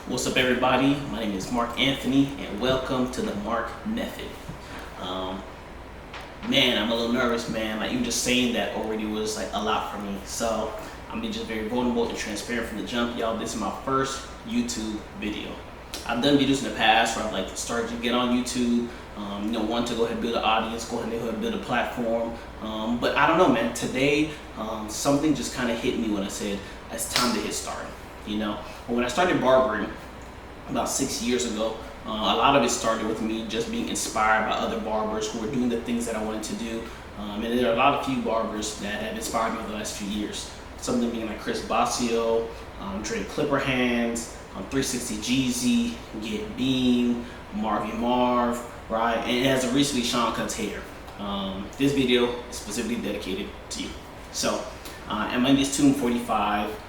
What's up, everybody? My name is Mark Anthony, and welcome to the Mark Method. Man, I'm a little nervous, man. Like, even just saying that already was like a lot for me. So I'm being just very vulnerable and transparent from the jump, y'all. This is my first YouTube video. I've done videos in the past where I've like started to get on YouTube. Want to go ahead and build an audience, go ahead and build a platform. But I don't know, man. Today, something just kind of hit me when I said it's time to hit start. When I started barbering about 6 years ago, a lot of it started with me just being inspired by other barbers who were doing the things that I wanted to do. And there are a lot of few barbers that have inspired me over the last few years. Some of them being like Chris Basio, Dre Clipper Hands, 360 Jeezy, Get Beam, Marvin Marv, right? And as of recently, Sean Cuts Hair. This video is specifically dedicated to you. So I'm in this Tune 45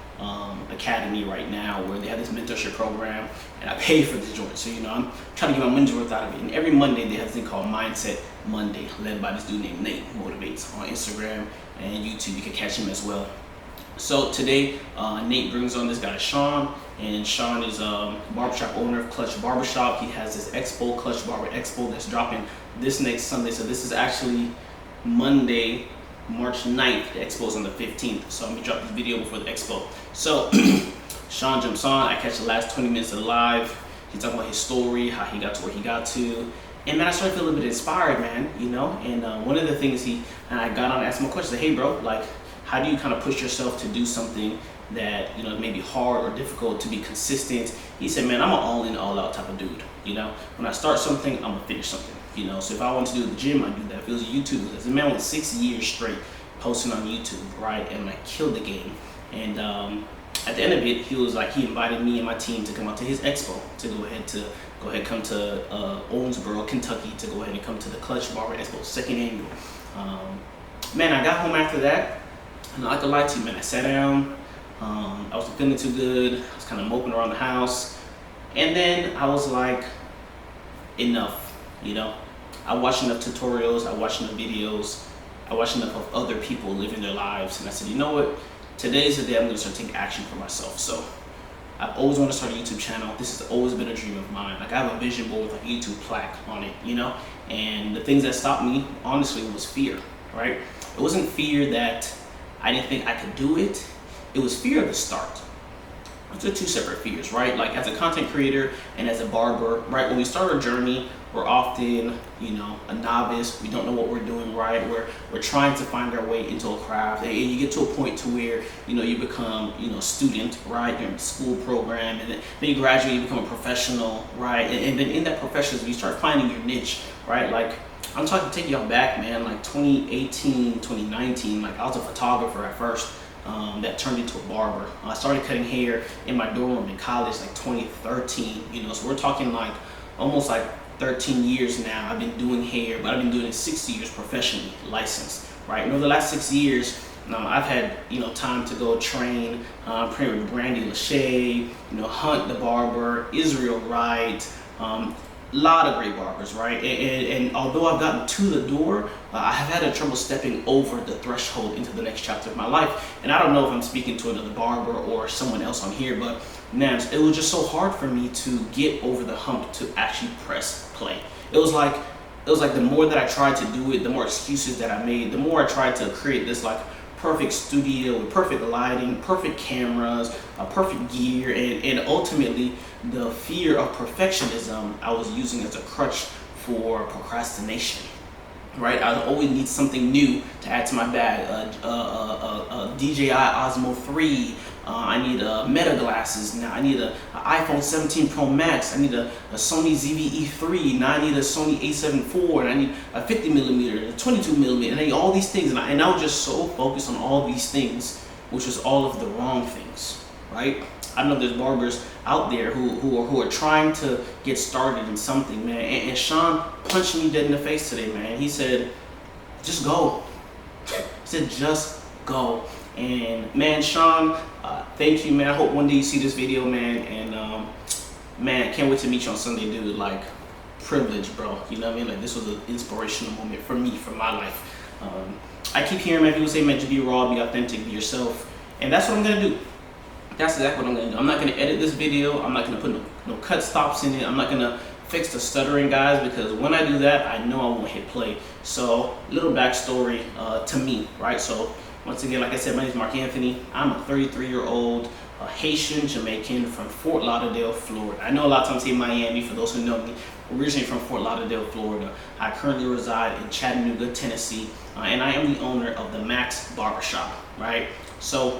Academy right now, where they have this mentorship program, and I pay for this joint. So I'm trying to get my money's worth out of it. And every Monday they have this thing called Mindset Monday, led by this dude named Nate Motivates on Instagram and YouTube. You can catch him as well. So today, Nate brings on this guy Sean, and Sean is a barbershop owner of Clutch Barbershop. He has this expo, Clutch Barber Expo, that's dropping this next Sunday. So this is actually Monday, March 9th. The expo is on the 15th. So I'm gonna drop this video before the expo. So Sean jumps on. I catch the last 20 minutes of the live. He's talking about his story, how he got to where he got to. And man, I started to feel a little bit inspired, man, And one of the things I got on and asked him a question, hey bro, like, how do you kind of push yourself to do something that, may be hard or difficult, to be consistent? He said, man, I'm an all in, all out type of dude. When I start something, I'm gonna finish something. So if I want to do the gym, I do that. If it was YouTube, because the man went 6 years straight posting on YouTube, right? And I killed the game. And at the end of it, he was like, he invited me and my team to come out to his expo, to go ahead come to Owensboro, Kentucky, to go ahead and come to the Clutch Barber Expo, second annual. Man, I got home after that, and I like to lie to you, man, I sat down. I wasn't feeling too good. I was kind of moping around the house, and then I was like, enough. I watched enough tutorials, I watched enough videos, I watched enough of other people living their lives, and I said, you know what? Today's the day I'm going to start taking action for myself. So I've always wanted to start a YouTube channel. This has always been a dream of mine. Like, I have a vision board with like a YouTube plaque on it, And the things that stopped me, honestly, was fear, right? It wasn't fear that I didn't think I could do it. It was fear of the start. Those are two separate fears, right? Like, as a content creator and as a barber, right? When we start our journey, we're often, a novice. We don't know what we're doing, right? We're trying to find our way into a craft, and you get to a point to where, you become, a student, right? You're in the school program, and then you graduate, you become a professional, right? And then in that profession, you start finding your niche, right? Like, I'm talking, take y'all back, man, like 2018, 2019, like I was a photographer at first. That turned into a barber. I started cutting hair in my dorm room in college, like 2013, So we're talking like almost like 13 years now. I've been doing hair, but I've been doing it 6 years professionally, licensed, right? And over the last 6 years, I've had, time to go train, train with Brandy Lachey, Hunt the Barber, Israel Wright, lot of great barbers, right? And although I've gotten to the door, I have had a trouble stepping over the threshold into the next chapter of my life. And I don't know if I'm speaking to another barber or someone else on here, but man, it was just so hard for me to get over the hump to actually press play. It was like the more that I tried to do it, the more excuses that I made, the more I tried to create this like perfect studio with perfect lighting, perfect cameras, perfect gear, and ultimately the fear of perfectionism I was using as a crutch for procrastination. Right, I always need something new to add to my bag. DJI Osmo 3. I need Meta glasses now. I need an iPhone 17 Pro Max. I need a Sony ZV-E3. Now I need a Sony A7 IV, and I need a 50 millimeter, a 22 millimeter, and I need all these things. And I was just so focused on all these things, which was all of the wrong things, right? I know there's barbers out there who are trying to get started in something, man. And Sean punched me dead in the face today, man. He said, just go. He said, just go. And man, Sean, thank you, man. I hope one day you see this video, man. And man, can't wait to meet you on Sunday, dude. Like, privilege, bro. You know what I mean? Like, this was an inspirational moment for me, for my life. I keep hearing, man, people say, man, just be raw, be authentic, be yourself. And that's what I'm gonna do. that's exactly what I'm gonna do. I'm not gonna edit this video. I'm not gonna put no cut stops in it. I'm not gonna fix the stuttering, guys, because when I do that, I know I won't hit play. So, little backstory to me, right? So, once again, like I said, my name is Mark Anthony. I'm a 33-year-old Haitian Jamaican from Fort Lauderdale, Florida. I know a lot of times say Miami, for those who know me. Originally from Fort Lauderdale, Florida. I currently reside in Chattanooga, Tennessee, and I am the owner of the Max Barbershop, right? So,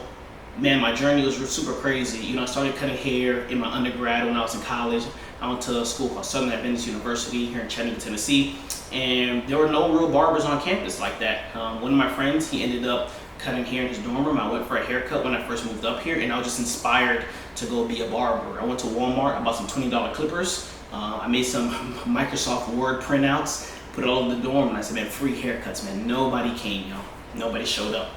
man, my journey was super crazy. You know, I started cutting hair in my undergrad when I was in college. I went to a school called Southern Adventist University here in Chattanooga, Tennessee, and there were no real barbers on campus like that. One of my friends, he ended up cutting hair in his dorm room. I went for a haircut when I first moved up here, and I was just inspired to go be a barber. I went to Walmart, I bought some $20 clippers. I made some Microsoft Word printouts, put it all in the dorm, and I said, man, free haircuts, man. Nobody came, y'all. Nobody showed up.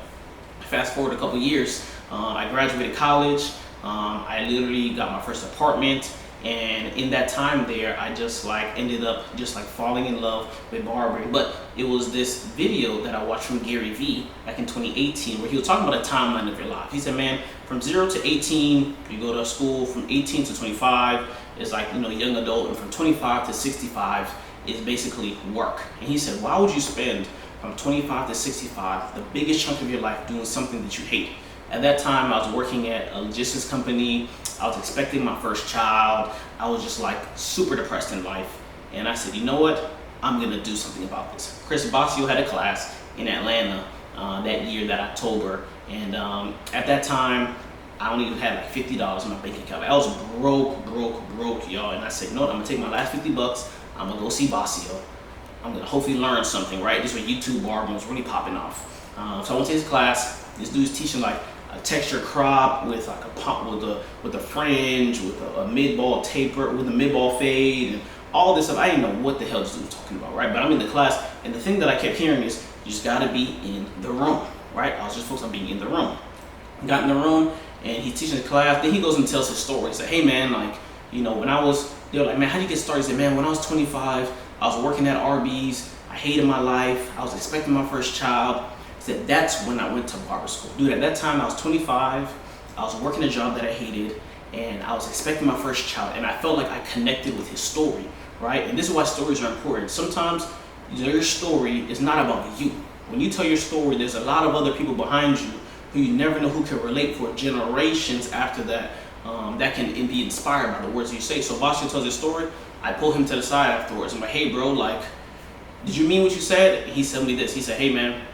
Fast forward a couple years, I graduated college. I literally got my first apartment. And in that time there, I just ended up falling in love with barbering. But it was this video that I watched from Gary Vee back in 2018, where he was talking about a timeline of your life. He said, man, from 0 to 18, you go to school. From 18 to 25 is young adult, and from 25 to 65 is basically work. And he said, why would you spend from 25 to 65 the biggest chunk of your life doing something that you hate? At that time, I was working at a logistics company. I was expecting my first child. I was just super depressed in life. And I said, you know what? I'm gonna do something about this. Chris Bossio had a class in Atlanta that year, that October. And at that time, I only had $50 in my bank account. I was broke, y'all. And I said, you know what? I'm gonna take my last 50 bucks. I'm gonna go see Bossio. I'm gonna hopefully learn something, right? This was YouTube barbering was really popping off. So I went to his class. This dude's teaching a texture crop with a pump with a fringe, with a mid-ball taper, with a mid-ball fade, and all this stuff. I didn't know what the hell this dude was talking about, right? But I'm in the class, and the thing that I kept hearing is, you just gotta be in the room, right? I was just focused on being in the room. Got in the room, and he's teaching the class. Then he goes and tells his story. He said, hey man, when I was, they were like, man, how do you get started? He said, man, when I was 25, I was working at Arby's. I hated my life. I was expecting my first child. Said that's when I went to barber school. Dude, at that time I was 25, I was working a job that I hated, and I was expecting my first child, and I felt like I connected with his story, right? And this is why stories are important. Sometimes your story is not about you. When you tell your story, there's a lot of other people behind you who you never know who can relate for generations after that, that can be inspired by the words you say. So Bossio tells his story. I pull him to the side afterwards. I'm like, hey bro, did you mean what you said? He said me this. He said, hey man,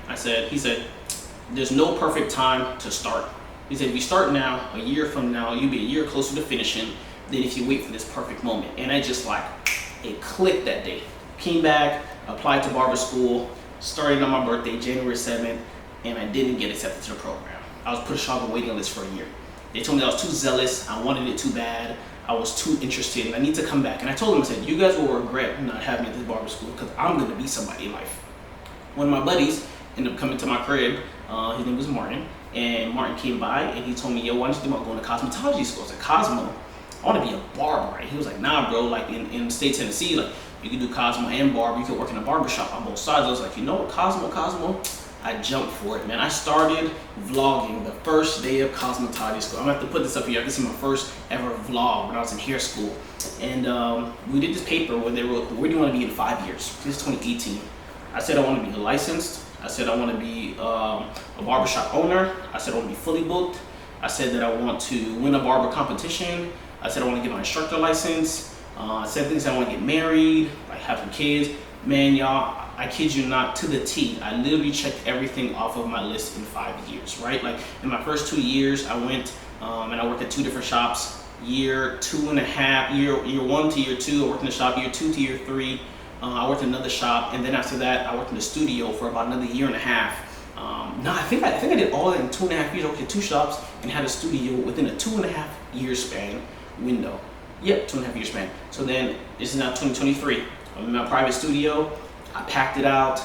he said, there's no perfect time to start. He said, if you start now, a year from now, you'll be a year closer to finishing than if you wait for this perfect moment. And I just it clicked that day. Came back, applied to barber school, started on my birthday, January 7th, and I didn't get accepted to the program. I was pushed off the waiting list for a year. They told me that I was too zealous, I wanted it too bad, I was too interested, and I need to come back. And I told them, I said, you guys will regret not having me at this barber school, because I'm gonna be somebody in life. One of my buddies ended up coming to my crib. His name was Martin, and Martin came by and he told me, yo, why don't you think about going to cosmetology school? I said, Cosmo? I want to be a barber, right? He was like, nah, bro, in the state of Tennessee, you can do Cosmo and barber. You can work in a barber shop on both sides. I was like, you know what, Cosmo? I jumped for it, man. I started vlogging the first day of cosmetology school. I'm gonna have to put this up here. I can see my first ever vlog when I was in hair school. And we did this paper where they wrote, where do you want to be in 5 years? This is 2018. I said I want to be licensed. I said I want to be a barbershop owner. I said I want to be fully booked. I said that I want to win a barber competition. I said I want to get my instructor license. I said things I want to get married, have some kids. Man, y'all, I kid you not, to the T. I literally checked everything off of my list in 5 years, right? In my first 2 years, I went and I worked at 2 different shops. Year 2.5, year 1 to year 2, I worked in the shop. Year 2 to year 3, I worked in another shop, and then after that, I worked in the studio for about another 1.5 years. No, I think I did all that in 2.5 years. I worked at 2 shops and had a studio within a 2.5 year span window. Yep, 2.5 year span. So then, this is now 2023. I'm in my private studio. I packed it out.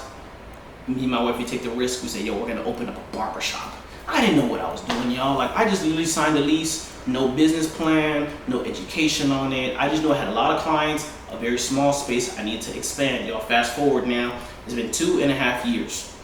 Me and my wife, we take the risk. We say, yo, we're gonna open up a barber shop. I didn't know what I was doing, y'all. I just literally signed a lease, no business plan, no education on it. I just know I had a lot of clients, a very small space. I need to expand, y'all. Fast forward now, it's been 2.5 years.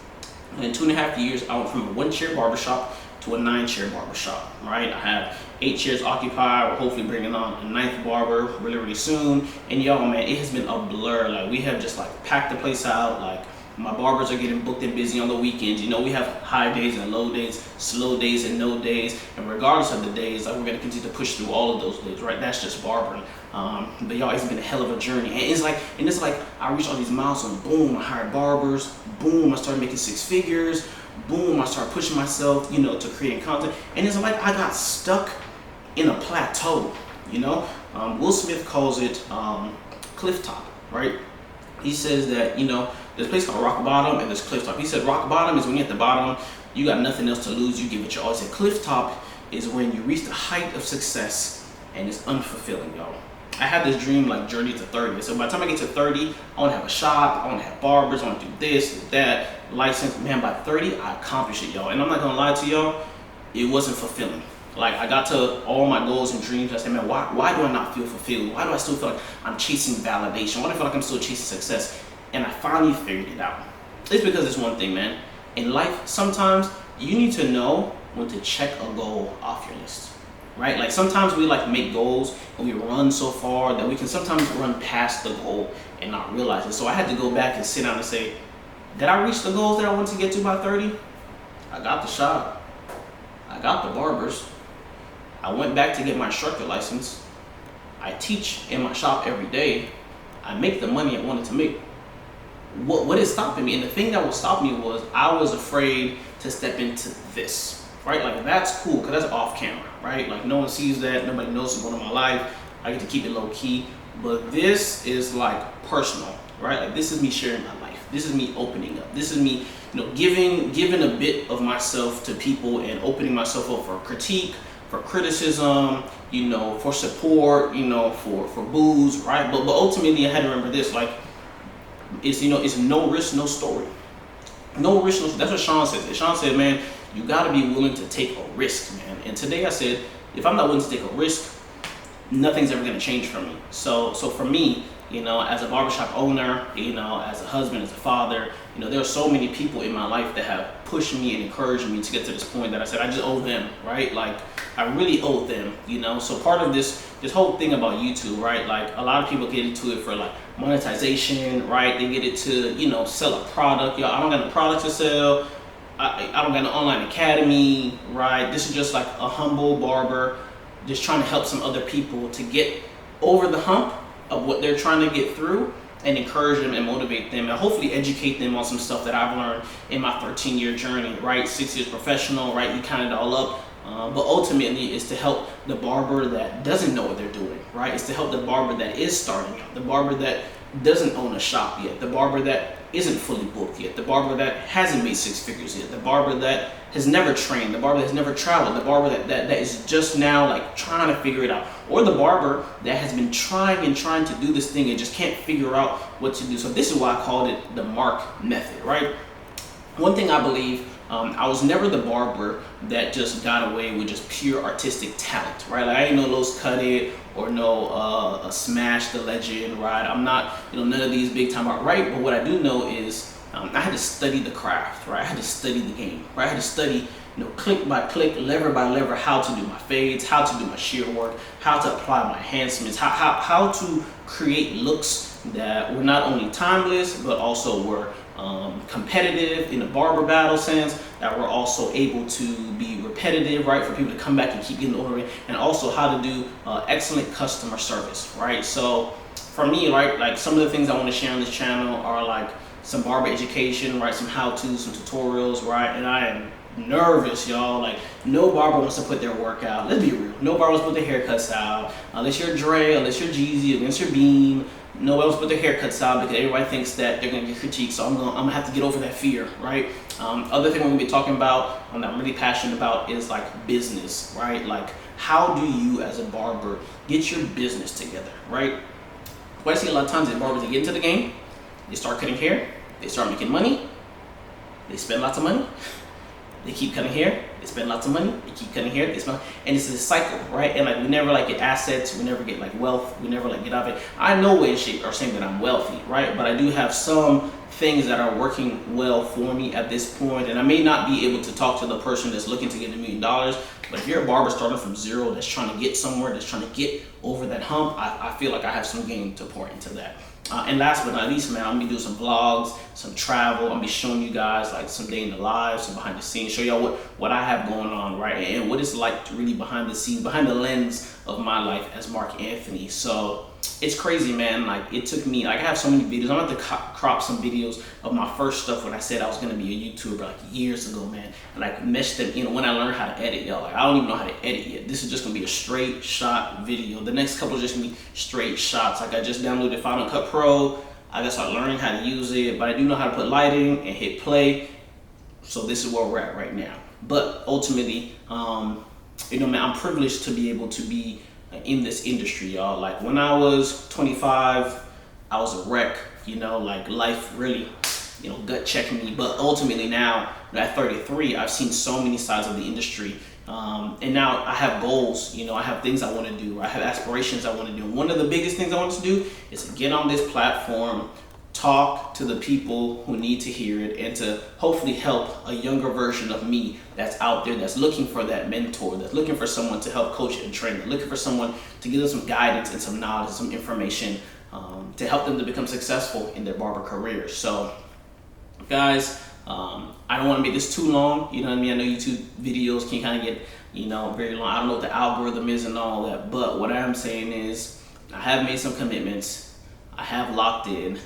And in 2.5 years, I went from a 1-chair barbershop to to a 9-chair barbershop, right? I have 8 chairs occupied. We're hopefully bringing on a 9th barber really soon. And y'all, man, it has been a blur. Like, we have just like packed the place out. Like, my barbers are getting booked and busy on the weekends. You know, we have high days and low days, slow days and no days. And regardless of the days, like, we're gonna continue to push through all of those days, right? That's just barbering. But y'all, it's been a hell of a journey. And it's like I reached all these milestones. Boom, I hired barbers. Boom, I started making 6 figures. Boom, I started pushing myself, you know, to creating content. And it's like I got stuck in a plateau, you know? Will Smith calls it cliff top, right? He says that, you know, there's a place called rock bottom and there's cliff top. He said rock bottom is when you're at the bottom, you got nothing else to lose, you give it your all. He said cliff top is when you reach the height of success and it's unfulfilling, y'all. I had this dream like journey to 30. So by the time I get to 30, I want to have a shop, I want to have barbers, I want to do this, that, license. Man, by 30, I accomplished it, y'all. And I'm not gonna lie to y'all, it wasn't fulfilling. Like, I got to all my goals and dreams. I said, man, why do I not feel fulfilled? Why do I still feel like I'm chasing validation? Why do I feel like I'm still chasing success? And I finally figured it out. It's because it's one thing, man. In life, sometimes you need to know when to check a goal off your list, right? Like, sometimes we like make goals and we run so far that we can sometimes run past the goal and not realize it. So I had to go back and sit down and say, did I reach the goals that I wanted to get to by 30? I got the shop. I got the barbers. I went back to get my instructor license. I teach in my shop every day. I make the money I wanted to make. What is stopping me? And the thing that was stopping me was I was afraid to step into this, right? Like, that's cool because that's off camera, right? Like, no one sees that. Nobody knows what's going on in my life. I get to keep it low key. But this is like personal, right? Like, this is me sharing my life. This is me opening up. This is me, you know, giving a bit of myself to people and opening myself up for critique, for criticism, you know, for support, you know, for booze, right? But ultimately, I had to remember this, like, it's, you know, it's no risk, no story. No risk, no story. That's what Sean said. Sean said, man, you gotta be willing to take a risk, man. And today I said, if I'm not willing to take a risk, nothing's ever gonna change for me. So for me, you know, as a barbershop owner, you know, as a husband, as a father, you know, there are so many people in my life that have pushed me and encouraged me to get to this point that I said, I just owe them, right? Like, I really owe them, you know? So part of this whole thing about YouTube, right? Like, a lot of people get into it for like monetization, right? They get it to, you know, sell a product. Yo, I don't got a product to sell. I don't got an online academy, right? This is just like a humble barber just trying to help some other people to get over the hump of what they're trying to get through and encourage them and motivate them and hopefully educate them on some stuff that I've learned in my 13-year journey, right? 6 years professional, right? You count it all up. But ultimately, it's to help the barber that doesn't know what they're doing, right? It's to help the barber that is starting out, the barber that doesn't own a shop yet, the barber that isn't fully booked yet, the barber that hasn't made 6 figures yet, the barber that has never trained, the barber that has never traveled, the barber that is just now like trying to figure it out, or the barber that has been trying to do this thing and just can't figure out what to do. So this is why I called it the Mark method, right? One thing I believe, I was never the barber that just got away with just pure artistic talent, right? Like, I ain't no Los Cut It or no Smash the Legend, right? I'm not, you know, none of these big time art, right? But what I do know is I had to study the craft, right? I had to study the game, right? I had to study, you know, click by click, lever by lever, how to do my fades, how to do my shear work, how to apply my enhancements, how to create looks that were not only timeless, but also were competitive in the barber battle sense, that were also able to be repetitive, right, for people to come back and keep getting over it, and also how to do excellent customer service, right? So for me, right, like, some of the things I want to share on this channel are like some barber education, right, some how-tos, some tutorials, right, and I am nervous, y'all. Like, no barber wants to put their work out. Let's be real. No barber wants to put their haircuts out, unless you're Dre, unless you're Jeezy, unless you're Beam. Nobody wants to put their haircuts out because everybody thinks that they're gonna get critiqued. So I'm gonna have to get over that fear, right? Other thing we're gonna be talking about that I'm really passionate about is like business, right? Like, how do you as a barber get your business together, right? What I see a lot of times is barbers, they get into the game, they start cutting hair, they start making money, they spend lots of money, they keep cutting hair, they spend lots of money, they keep cutting hair, they spend, and it's a cycle, right? And like, we never like get assets, we never get like wealth, we never like get out of it. I no way, shape, or saying that I'm wealthy, right? But I do have some things that are working well for me at this point. And I may not be able to talk to the person that's looking to get $1 million, but if you're a barber starting from zero that's trying to get somewhere, that's trying to get over that hump, I feel like I have some game to pour into that. And last but not least, man, I'm gonna be doing some vlogs, some travel. I'm gonna be showing you guys like some day in the life, some behind the scenes, show y'all what I have going on, right? And what it's like to really behind the scenes, behind the lens of my life as Mark Anthony. So it's crazy, man. Like it took me, like I have so many videos. I'm gonna have to crop some videos of my first stuff when I said I was gonna be a YouTuber like years ago, man. And like mesh them, you know, when I learned how to edit, y'all. Like I don't even know how to edit yet. This is just gonna be a straight shot video. The next couple is just gonna be straight shots. Like I just downloaded Final Cut Pro. I gotta start learning how to use it, but I do know how to put lighting and hit play. So this is where we're at right now. But ultimately, you know, man, I'm privileged to be able to be in this industry, y'all. Like when I was 25, I was a wreck, you know, like life really, you know, gut checking me. But ultimately now at 33, I've seen so many sides of the industry. And now I have goals, you know, I have things I want to do. I have aspirations I want to do. One of the biggest things I want to do is to get on this platform, talk to the people who need to hear it, and to hopefully help a younger version of me that's out there, that's looking for that mentor, that's looking for someone to help coach and train, looking for someone to give them some guidance and some knowledge, some information to help them to become successful in their barber careers. So guys, I don't want to make this too long, you know what I mean? I know YouTube videos can kind of get, you know, very long. I don't know what the algorithm is and all that, but what I am saying is I have made some commitments. I have locked in.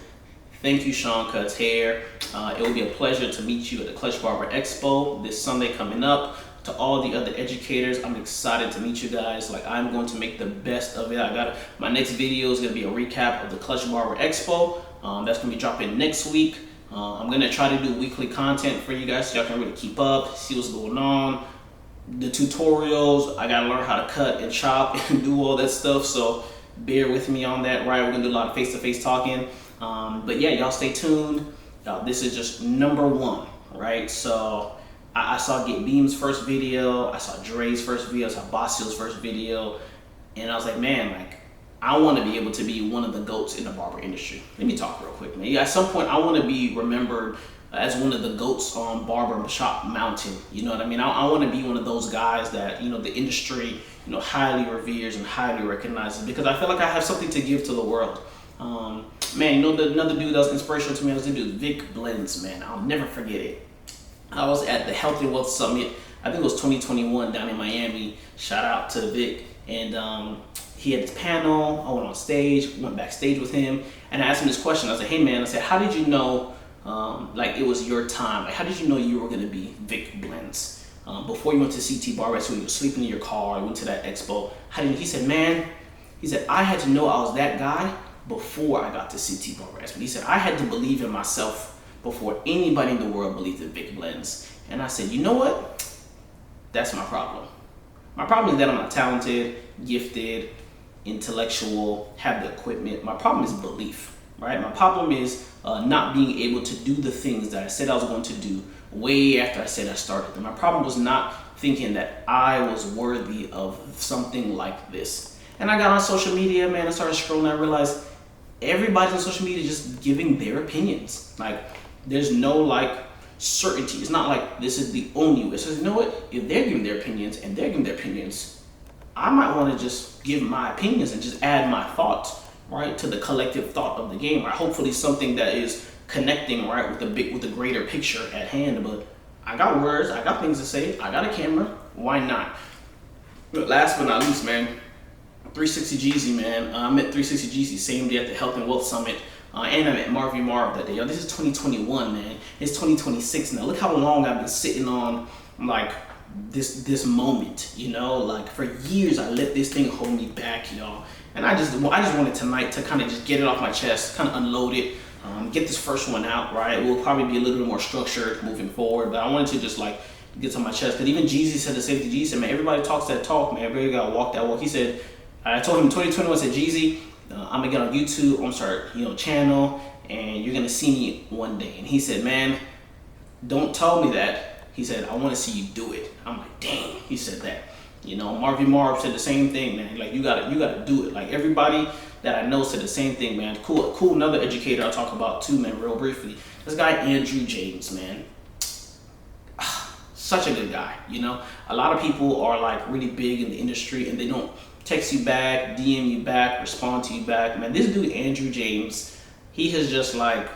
Thank you, Sean Cuts Hair. It will be a pleasure to meet you at the Clutch Barber Expo this Sunday coming up. To all the other educators, I'm excited to meet you guys. Like I'm going to make the best of it. My next video is going to be a recap of the Clutch Barber Expo. That's going to be dropping next week. I'm going to try to do weekly content for you guys so y'all can really keep up, see what's going on. The tutorials, I got to learn how to cut and chop and do all that stuff. So bear with me on that, right? We're going to do a lot of face-to-face talking. But yeah, y'all stay tuned. This is just #1, right? So I saw Get Beam's first video, I saw Dre's first video, I saw Bossil's first video, and I was like, man, like I want to be able to be one of the GOATs in the barber industry. Let me talk real quick, man. Yeah, at some point I want to be remembered as one of the GOATs on Barber Shop Mountain. You know what I mean? I want to be one of those guys that, you know, the industry, you know, highly reveres and highly recognizes, because I feel like I have something to give to the world. Man, you know, another dude that was inspirational to me was the dude Vic Blends, man. I'll never forget it. I was at the Health and Wealth Summit, I think it was 2021 down in Miami. Shout out to Vic. And he had his panel. I went on stage, went backstage with him, and I asked him this question. I said, hey man, I said, how did you know like it was your time? Like, how did you know you were gonna be Vic Blends? Before you went to CT Barber, so you were sleeping in your car, you went to that expo. He said, man, he said, I had to know I was that guy before I got to CT Barber. He said, I had to believe in myself before anybody in the world believed in Vic Blends. And I said, you know what? That's my problem. My problem is that I'm not talented, gifted, intellectual, have the equipment. My problem is belief, right? My problem is not being able to do the things that I said I was going to do way after I said I started them. My problem was not thinking that I was worthy of something like this. And I got on social media, man, I started scrolling, I realized everybody on social media just giving their opinions. Like, there's no like certainty. It's not like this is the only way. So you know what? If they're giving their opinions and they're giving their opinions, I might want to just give my opinions and just add my thoughts, right, to the collective thought of the game, right? Hopefully something that is connecting, right, with the greater picture at hand. But I got words, I got things to say, I got a camera. Why not? But last but not least, man, 360 Jeezy, man. I met 360 Jeezy same day at the Health and Wealth Summit. And I met Marvy Marv that day. Yo, this is 2021, man. It's 2026 now. Look how long I've been sitting on like this moment, you know? Like for years I let this thing hold me back, y'all. And I just wanted tonight to kind of just get it off my chest, kind of unload it, get this first one out, right? It will probably be a little bit more structured moving forward, but I wanted to just like get to my chest. Because even Jeezy said the same thing. Jeezy said, man, everybody talks that talk, man. Everybody gotta walk that walk. He said, I told him in 2021, I said, Jeezy, I'm gonna get on YouTube, I'm gonna start, you know, channel, and you're gonna see me one day. And he said, man, don't tell me that. He said, I wanna see you do it. I'm like, dang, he said that. You know, Marvy Marv said the same thing, man. Like, you gotta do it. Like, everybody that I know said the same thing, man. Cool. Another educator I'll talk about too, man, real briefly. This guy, Andrew James, man. Such a good guy, you know. A lot of people are like really big in the industry and they don't text you back, DM you back, respond to you back. Man, this dude, Andrew James, he has just like,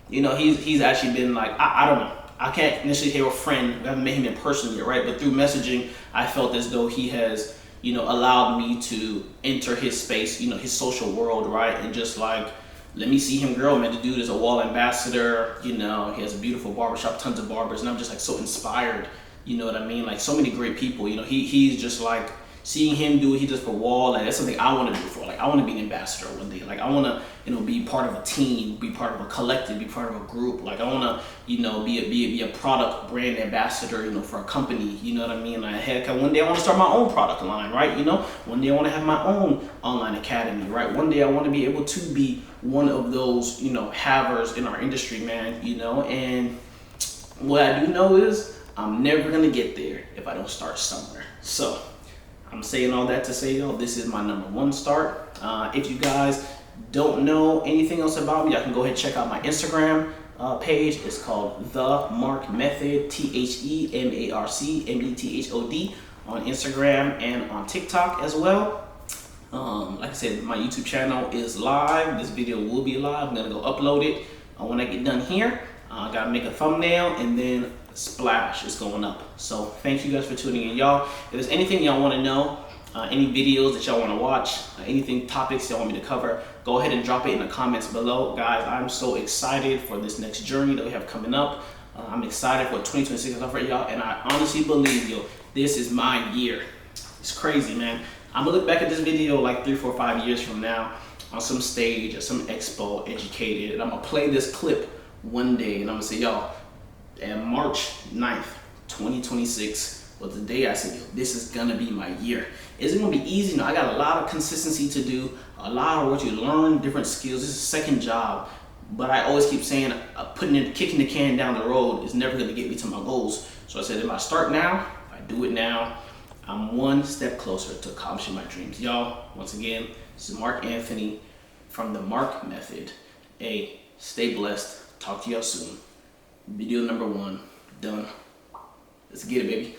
you know, he's actually been like, I don't know. I can't necessarily hear a friend. We haven't met him in person yet, right? But through messaging, I felt as though he has, you know, allowed me to enter his space, you know, his social world, right? And just like, let me see him grow, man. The dude is a wall ambassador, you know, he has a beautiful barbershop, tons of barbers, and I'm just like so inspired, you know what I mean? Like, so many great people, you know, he's just like, seeing him do what he does for Wall, like, that's something I want to do for. Like, I want to be an ambassador one day. Like, I want to, you know, be part of a team, be part of a collective, be part of a group. Like, I want to, you know, be a product brand ambassador, you know, for a company. You know what I mean? Like, heck, one day I want to start my own product line, right? You know, one day I want to have my own online academy, right? One day I want to be able to be one of those, you know, havers in our industry, man. You know, and what I do know is I'm never gonna get there if I don't start somewhere. So I'm saying all that to say, yo, this is my #1 start. If you guys don't know anything else about me, I can go ahead and check out my Instagram page. It's called The Mark Method, TheMarcMethod on Instagram and on TikTok as well. Like I said, my YouTube channel is live. This video will be live. I'm gonna go upload it when I get done here. I gotta make a thumbnail and then splash is going up. So thank you guys for tuning in, y'all. If there's anything y'all want to know, any videos that y'all want to watch, anything, topics y'all want me to cover, go ahead and drop it in the comments below. Guys, I'm so excited for this next journey that we have coming up. I'm excited for 2026 to offer y'all, and I honestly believe, yo, this is my year. It's crazy, man. I'm gonna look back at this video like 3, 4, 5 years from now on some stage at some expo, educated, and I'm gonna play this clip one day and I'm gonna say, y'all, and March 9th, 2026 was the day I said, yo, this is gonna be my year. Is it gonna be easy? No, I got a lot of consistency to do, a lot of work to learn different skills. This is a second job, but I always keep saying kicking the can down the road is never gonna get me to my goals. So I said, if I start now, if I do it now, I'm one step closer to accomplishing my dreams. Y'all, once again, this is Mark Anthony from The Mark Method. Hey, stay blessed. Talk to y'all soon. Video #1 done. Let's get it, baby.